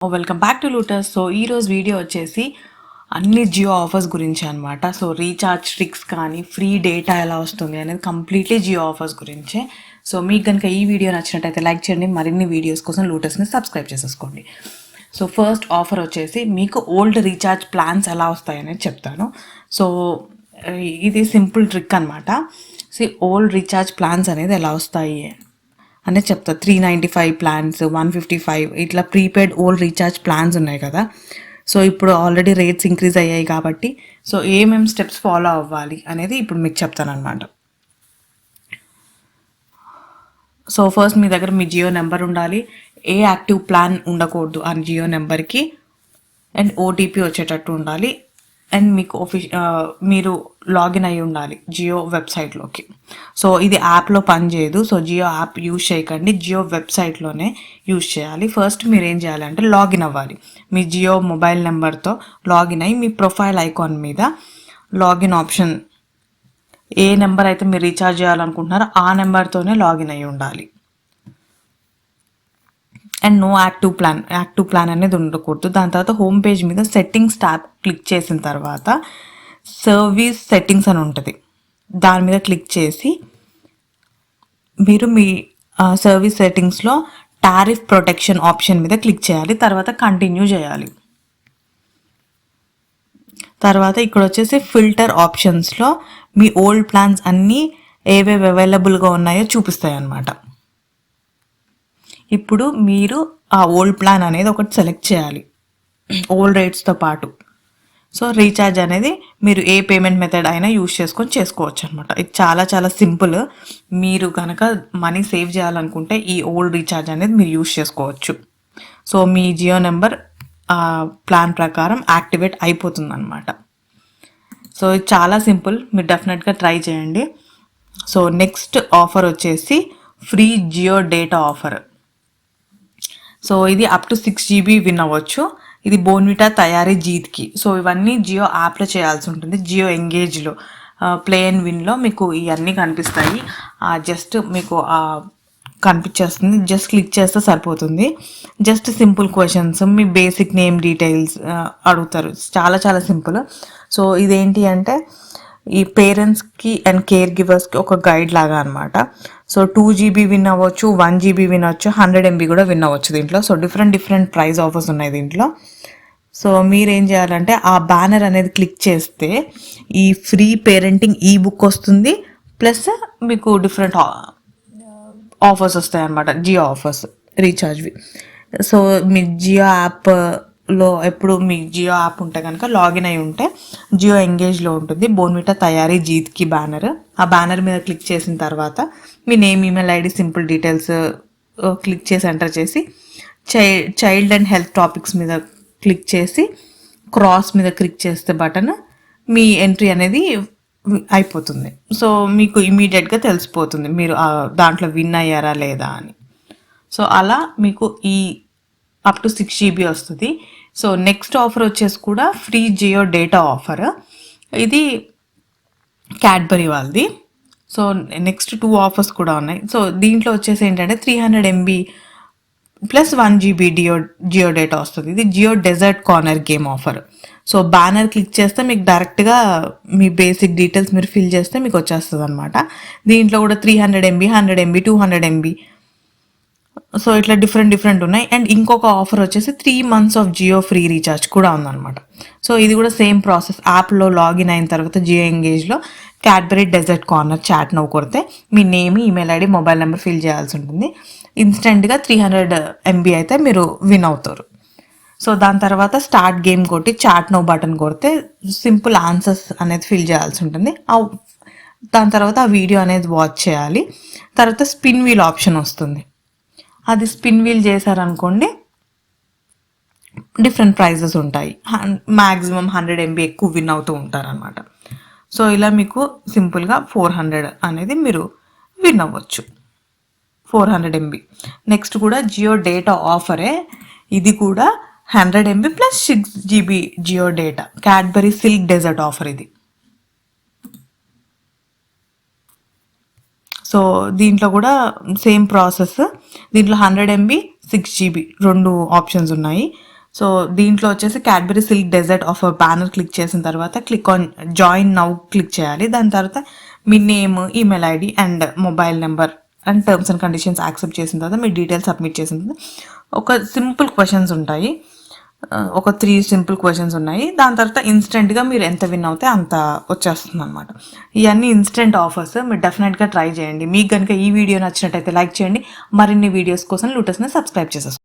Welcome back to Lotus. So ఈరోజు video వచ్చేసి అన్ని జియో ఆఫర్స్ గురించి అనమాట. సో రీఛార్జ్ ట్రిక్స్ కానీ ఫ్రీ డేటా ఎలా వస్తుంది అనేది కంప్లీట్లీ జియో ఆఫర్స్ గురించే. సో మీకు కనుక ఈ వీడియో నచ్చినట్టయితే లైక్ చేయండి, మరిన్ని వీడియోస్ కోసం లూటస్ని సబ్స్క్రైబ్ చేసేసుకోండి. సో ఫస్ట్ ఆఫర్ వచ్చేసి మీకు ఓల్డ్ రీఛార్జ్ ప్లాన్స్ ఎలా వస్తాయి అనేది చెప్తాను. సో ఇది సింపుల్ ట్రిక్ అనమాట. ఓల్డ్ రీఛార్జ్ ప్లాన్స్ అనేది ఎలా వస్తాయి అనేది చెప్తా. 395 ప్లాన్స్, 155 ఇట్లా ప్రీపెయిడ్ ఓల్డ్ రీఛార్జ్ ప్లాన్స్ ఉన్నాయి కదా. సో ఇప్పుడు ఆల్రెడీ రేట్స్ ఇంక్రీజ్ అయ్యాయి కాబట్టి సో ఏమేమి స్టెప్స్ ఫాలో అవ్వాలి అనేది ఇప్పుడు మీకు చెప్తాను అనమాట. సో ఫస్ట్ మీ దగ్గర మీ జియో నెంబర్ ఉండాలి, ఏ యాక్టివ్ ప్లాన్ ఉండకూడదు ఆ జియో నెంబర్కి, అండ్ ఓటీపీ వచ్చేటట్టు ఉండాలి, అండ్ మీకు మీరు లాగిన్ అయి ఉండాలి జియో వెబ్సైట్లోకి. సో ఇది యాప్లో పనిచేయదు. సో జియో యాప్ యూజ్ చేయకండి, జియో వెబ్సైట్లోనే యూజ్ చేయాలి. ఫస్ట్ మీరు ఏం చేయాలంటే లాగిన్ అవ్వాలి. మీ జియో మొబైల్ నెంబర్తో లాగిన్ అయ్యి మీ ప్రొఫైల్ ఐకాన్ మీద లాగిన్ ఆప్షన్, ఏ నెంబర్ అయితే మీరు రీఛార్జ్ చేయాలనుకుంటున్నారో ఆ నెంబర్తోనే లాగిన్ అయ్యి ఉండాలి. అండ్ నో యాక్టివ్ ప్లాన్ అనేది ఉండకూడదు. దాని తర్వాత హోమ్ పేజ్ మీద సెట్టింగ్స్ ట్యాబ్ క్లిక్ చేసిన తర్వాత సర్వీస్ సెట్టింగ్స్ అని ఉంటుంది, దాని మీద క్లిక్ చేసి మీరు మీ సర్వీస్ సెట్టింగ్స్లో టారిఫ్ ప్రొటెక్షన్ ఆప్షన్ మీద క్లిక్ చేయాలి. తర్వాత కంటిన్యూ చేయాలి. తర్వాత ఇక్కడ వచ్చేసి ఫిల్టర్ ఆప్షన్స్లో మీ ఓల్డ్ ప్లాన్స్ అన్నీ ఏవేవి అవైలబుల్గా ఉన్నాయో చూపిస్తాయి అన్నమాట. ఇప్పుడు మీరు ఆ ఓల్డ్ ప్లాన్ అనేది ఒకటి సెలెక్ట్ చేయాలి ఓల్డ్ రేట్స్తో పాటు. సో రీఛార్జ్ అనేది మీరు ఏ పేమెంట్ మెథడ్ అయినా యూజ్ చేసుకోవచ్చు అనమాట. ఇది చాలా చాలా సింపుల్. మీరు కనుక మనీ సేవ్ చేయాలనుకుంటే ఈ ఓల్డ్ రీఛార్జ్ అనేది మీరు యూజ్ చేసుకోవచ్చు. సో మీ జియో నెంబర్ ప్లాన్ ప్రకారం యాక్టివేట్ అయిపోతుంది అనమాట. సో ఇది చాలా సింపుల్, మీరు డెఫినెట్గా ట్రై చేయండి. సో నెక్స్ట్ ఆఫర్ వచ్చేసి free Jio data offer. So ఇది అప్ టు 6 GB విన్ అవ్వచ్చు. ఇది బోన్విటా తయారీ జీత్కి. సో ఇవన్నీ జియో యాప్లో చేయాల్సి ఉంటుంది. జియో ఎంగేజ్లో ప్లే అండ్ విన్లో మీకు ఇవన్నీ కనిపిస్తాయి. జస్ట్ మీకు కనిపించేస్తుంది, జస్ట్ క్లిక్ చేస్తే సరిపోతుంది. జస్ట్ సింపుల్ క్వశ్చన్స్, మీ బేసిక్ నేమ్ డీటెయిల్స్ అడుగుతారు. చాలా చాలా సింపుల్. సో ఇదేంటి అంటే ఈ పేరెంట్స్కి అండ్ కేర్ గివర్స్కి ఒక గైడ్ లాగా అనమాట. సో 2 GB విన్ అవ్వచ్చు, 1 GB విన్ అవ్వచ్చు, 100 MB కూడా విన్ అవ్వచ్చు దీంట్లో. సో డిఫరెంట్ ప్రైజ్ ఆఫర్స్ ఉన్నాయి దీంట్లో. సో మీరేం చేయాలంటే ఆ బ్యానర్ అనేది క్లిక్ చేస్తే ఈ ఫ్రీ పేరెంటింగ్ ఈ బుక్ వస్తుంది, ప్లస్ మీకు డిఫరెంట్ ఆఫర్స్ వస్తాయి అన్నమాట, జియో ఆఫర్స్ రీఛార్జ్వి. సో మీ జియో యాప్లో ఎప్పుడు మీ జియో యాప్ ఉంటే కనుక లాగిన్ అయి ఉంటే జియో ఎంగేజ్లో ఉంటుంది బోన్విటా తయారీ జీత్కి బ్యానర్. ఆ బ్యానర్ మీద క్లిక్ చేసిన తర్వాత మీ name, email ID, simple details click చేసి ఎంటర్ చేసి చైల్డ్ అండ్ హెల్త్ టాపిక్స్ మీద క్లిక్ చేసి క్రాస్ మీద క్లిక్ చేస్తే బటన్ మీ ఎంట్రీ అనేది అయిపోతుంది. సో మీకు ఇమీడియట్గా తెలిసిపోతుంది మీరు దాంట్లో విన్ అయ్యారా లేదా అని. సో అలా మీకు ఈ అప్ టు 6 GB వస్తుంది. సో నెక్స్ట్ ఆఫర్ వచ్చేసి కూడా ఫ్రీ జియో డేటా ఆఫర్. ఇది క్యాడ్బరీ వాళ్ళది. సో నెక్స్ట్ 2 ఆఫర్స్ కూడా ఉన్నాయి. సో దీంట్లో వచ్చేసి ఏంటంటే 300 MB plus 1 GB Jio data వస్తుంది. ఇది Jio dessert corner game offer. So banner click చేస్తే మీకు డైరెక్ట్గా మీ బేసిక్ డీటెయిల్స్ మీరు ఫిల్ చేస్తే మీకు వచ్చేస్తుంది అనమాట. దీంట్లో కూడా 300 MB, 100 MB, 200 MB, సో ఇట్లా డిఫరెంట్ ఉన్నాయి. అండ్ ఇంకొక ఆఫర్ వచ్చేసి 3 months of Jio free recharge కూడా ఉందన్నమాట. సో ఇది కూడా సేమ్ ప్రాసెస్. యాప్లో లాగిన్ అయిన తర్వాత జియో ఎంగేజ్లో క్యాడ్బరీ డెజర్ట్ కార్నర్ చాట్ నవ్వు కొడితే మీ name, email ID, mobile number fill చేయాల్సి ఉంటుంది. ఇన్స్టెంట్గా 300 MB అయితే మీరు విన్ అవుతారు. సో దాని తర్వాత స్టార్ట్ గేమ్ కొట్టి చాట్ నో బటన్ కొడితే సింపుల్ ఆన్సర్స్ అనేది ఫిల్ చేయాల్సి ఉంటుంది. దాని తర్వాత ఆ వీడియో అనేది వాచ్ చేయాలి. తర్వాత స్పిన్ వీల్ ఆప్షన్ వస్తుంది. అది స్పిన్ వీల్ చేశారనుకోండి డిఫరెంట్ ప్రైజెస్ ఉంటాయి. మ్యాక్సిమం 100 MB ఎక్కువ విన్ అవుతూ ఉంటారనమాట. సో ఇలా మీకు సింపుల్గా 400 అనేది మీరు విన్ అవ్వచ్చు, 400 MB. నెక్స్ట్ కూడా జియో డేటా ఆఫరే. ఇది కూడా 100 MB plus 6 GB Jio data Cadbury silk dessert offer ఇది. సో దీంట్లో కూడా సేమ్ ప్రాసెస్. దీంట్లో 100 MB 6 GB రెండు ఆప్షన్స్ ఉన్నాయి. సో దీంట్లో వచ్చేసి Cadbury silk dessert offer banner click చేసిన తర్వాత click on join now click చేయాలి. దాని తర్వాత మీ name, email ID and mobile number and terms and conditions accept చేసిన తర్వాత మీ డీటెయిల్స్ సబ్మిట్ చేసిన తర్వాత ఒక సింపుల్ క్వశ్చన్స్ ఉంటాయి, ఒక 3 సింపుల్ క్వశ్చన్స్ ఉన్నాయి. దాని తర్వాత ఇన్స్టెంట్గా మీరు ఎంత విన్ అవుతే అంత వచ్చేస్తుంది అనమాట. ఇవన్నీ ఇన్స్టెంట్ ఆఫర్స్, మీరు డెఫినెట్గా ట్రై చేయండి. మీకు కనుక ఈ వీడియో నచ్చినట్టయితే లైక్ చేయండి. మరిన్ని వీడియోస్ కోసం లూటస్ని సబ్స్క్రైబ్ చేసేసుకోండి.